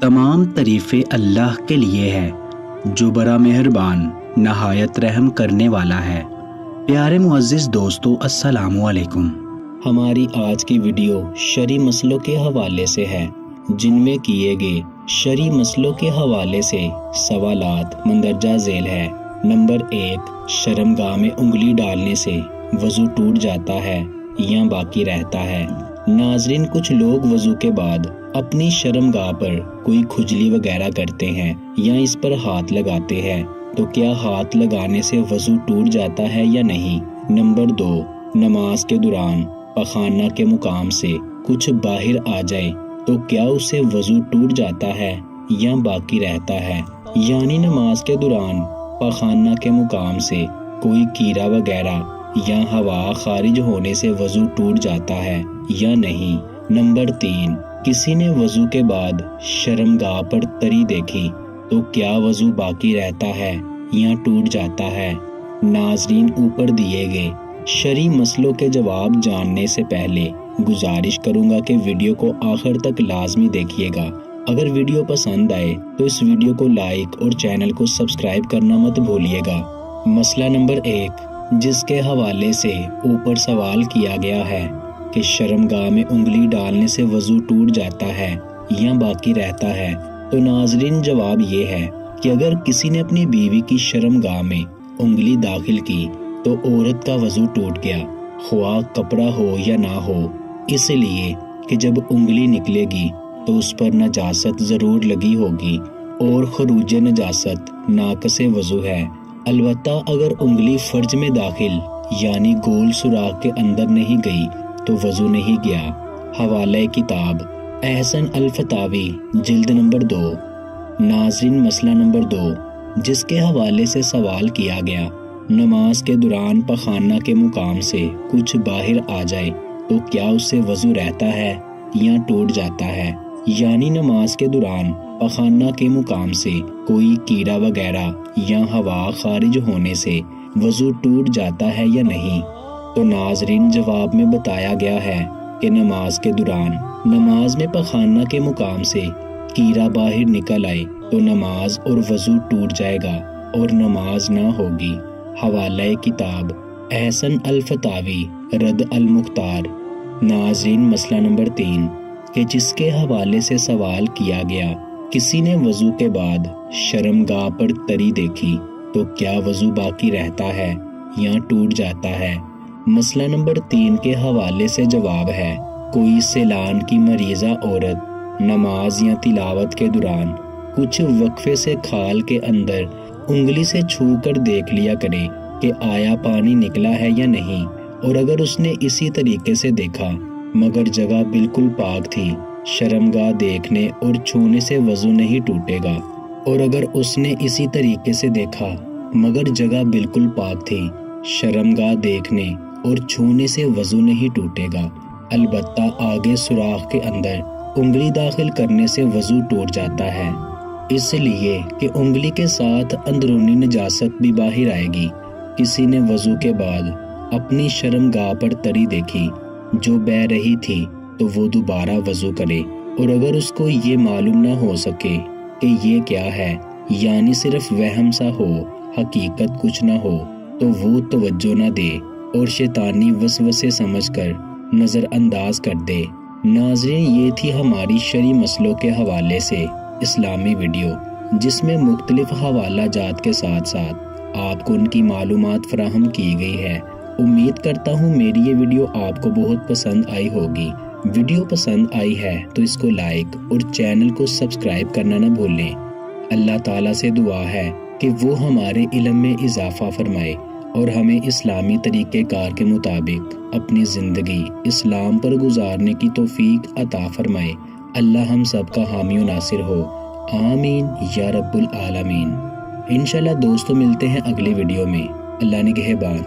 تمام تعریفیں اللہ کے لیے ہے جو بڑا مہربان نہایت رحم کرنے والا ہے۔ پیارے معزز دوستو، السلام علیکم۔ ہماری آج کی ویڈیو شرعی مسئلوں کے حوالے سے ہے، جن میں کیے گئے شرعی مسئلوں کے حوالے سے سوالات مندرجہ ذیل ہے۔ نمبر 1، شرمگاہ میں انگلی ڈالنے سے وضو ٹوٹ جاتا ہے یا باقی رہتا ہے؟ ناظرین، کچھ لوگ وضو کے بعد اپنی شرمگاہ پر کوئی کھجلی وغیرہ کرتے ہیں یا اس پر ہاتھ لگاتے ہیں، تو کیا ہاتھ لگانے سے وضو ٹوٹ جاتا ہے یا نہیں؟ نمبر 2، نماز کے دوران پخانہ کے مقام سے کچھ باہر آ جائے تو کیا اس سے وضو ٹوٹ جاتا ہے یا باقی رہتا ہے؟ یعنی نماز کے دوران پخانہ کے مقام سے کوئی کیڑا وغیرہ یا ہوا خارج ہونے سے وضو ٹوٹ جاتا ہے یا نہیں؟ نمبر 3، کسی نے وضو کے بعد شرمگاہ پر تری دیکھی تو کیا وضو باقی رہتا ہے یا ٹوٹ جاتا ہے؟ ناظرین، اوپر دیے گئے شرعی مسئلوں کے جواب جاننے سے پہلے گزارش کروں گا کہ ویڈیو کو آخر تک لازمی دیکھیے گا۔ اگر ویڈیو پسند آئے تو اس ویڈیو کو لائک اور چینل کو سبسکرائب کرنا مت بھولیے گا۔ مسئلہ نمبر 1، جس کے حوالے سے اوپر سوال کیا گیا ہے کہ شرمگاہ میں انگلی ڈالنے سے وضو ٹوٹ جاتا ہے یا باقی رہتا ہے، تو ناظرین جواب یہ ہے کہ اگر کسی نے اپنی بیوی کی شرمگاہ میں انگلی داخل کی تو عورت کا وضو ٹوٹ گیا، خواہ کپڑا ہو یا نہ ہو، اس لیے کہ جب انگلی نکلے گی تو اس پر نجاست ضرور لگی ہوگی اور خروج نجاست ناقص وضو ہے۔ البتہ اگر انگلی فرج میں داخل یعنی گول سوراخ کے اندر نہیں گئی تو وضو نہیں گیا۔ حوالہ کتاب احسن الفتاوی جلد نمبر 2۔ ناظرین، مسئلہ نمبر 2، جس کے حوالے سے سوال کیا گیا، نماز کے دوران پخانہ کے مقام سے کچھ باہر آ جائے تو کیا اس سے وضو رہتا ہے یا ٹوٹ جاتا ہے؟ یعنی نماز کے دوران پخانہ کے مقام سے کوئی کیڑا وغیرہ یا ہوا خارج ہونے سے وضو ٹوٹ جاتا ہے یا نہیں؟ تو ناظرین جواب میں بتایا گیا ہے کہ نماز کے دوران نماز میں پخانہ کے مقام سے کیڑا باہر نکل آئے تو نماز اور وضو ٹوٹ جائے گا اور نماز نہ ہوگی۔ حوالہ کتاب احسن الفتاوی رد المختار۔ ناظرین، مسئلہ نمبر 3، کہ جس کے حوالے سے سوال کیا گیا، کسی نے وضو کے بعد شرمگاہ پر تری دیکھی تو کیا وضو باقی رہتا ہے یا ٹوٹ جاتا ہے؟ مسئلہ نمبر 3 کے حوالے سے جواب ہے، کوئی سیلان کی مریضہ عورت نماز یا تلاوت کے دوران کچھ وقفے سے کھال کے اندر انگلی سے چھو کر دیکھ لیا کرے کہ آیا پانی نکلا ہے یا نہیں، اور اگر اس نے اسی طریقے سے دیکھا مگر جگہ بالکل پاک تھی، شرمگاہ دیکھنے اور چھونے سے وضو نہیں ٹوٹے گا، اور اگر اس نے اسی طریقے سے دیکھا مگر جگہ بالکل پاک تھی، شرمگاہ دیکھنے اور چھونے سے وضو نہیں ٹوٹے گا، البتہ آگے سوراخ کے اندر انگلی داخل کرنے سے وضو ٹوٹ جاتا ہے، اس لیے کہ انگلی کے ساتھ اندرونی نجاست بھی باہر آئے گی۔ کسی نے وضو کے بعد اپنی شرمگاہ پر تری دیکھی جو بہہ رہی تھی تو وہ دوبارہ وضو کرے، اور اگر اس کو یہ معلوم نہ ہو سکے کہ یہ کیا ہے، یعنی صرف وہم سا ہو، حقیقت کچھ نہ ہو، تو وہ توجہ نہ دے اور شیطانی وسوسے سمجھ کر نظر انداز کر دے۔ ناظرین، یہ تھی ہماری شرعی مسئلوں کے حوالے سے اسلامی ویڈیو، جس میں مختلف حوالہ جات کے ساتھ ساتھ آپ کو ان کی معلومات فراہم کی گئی ہے۔ امید کرتا ہوں میری یہ ویڈیو آپ کو بہت پسند آئی ہوگی۔ ویڈیو پسند آئی ہے تو اس کو لائک اور چینل کو سبسکرائب کرنا نہ بھولیں۔ اللہ تعالیٰ سے دعا ہے کہ وہ ہمارے علم میں اضافہ فرمائے اور ہمیں اسلامی طریقہ کار کے مطابق اپنی زندگی اسلام پر گزارنے کی توفیق عطا فرمائے۔ اللہ ہم سب کا حامی و ناصر ہو، آمین یا رب العالمین۔ انشاءاللہ دوستو، ملتے ہیں اگلی ویڈیو میں۔ اللہ نگہبان۔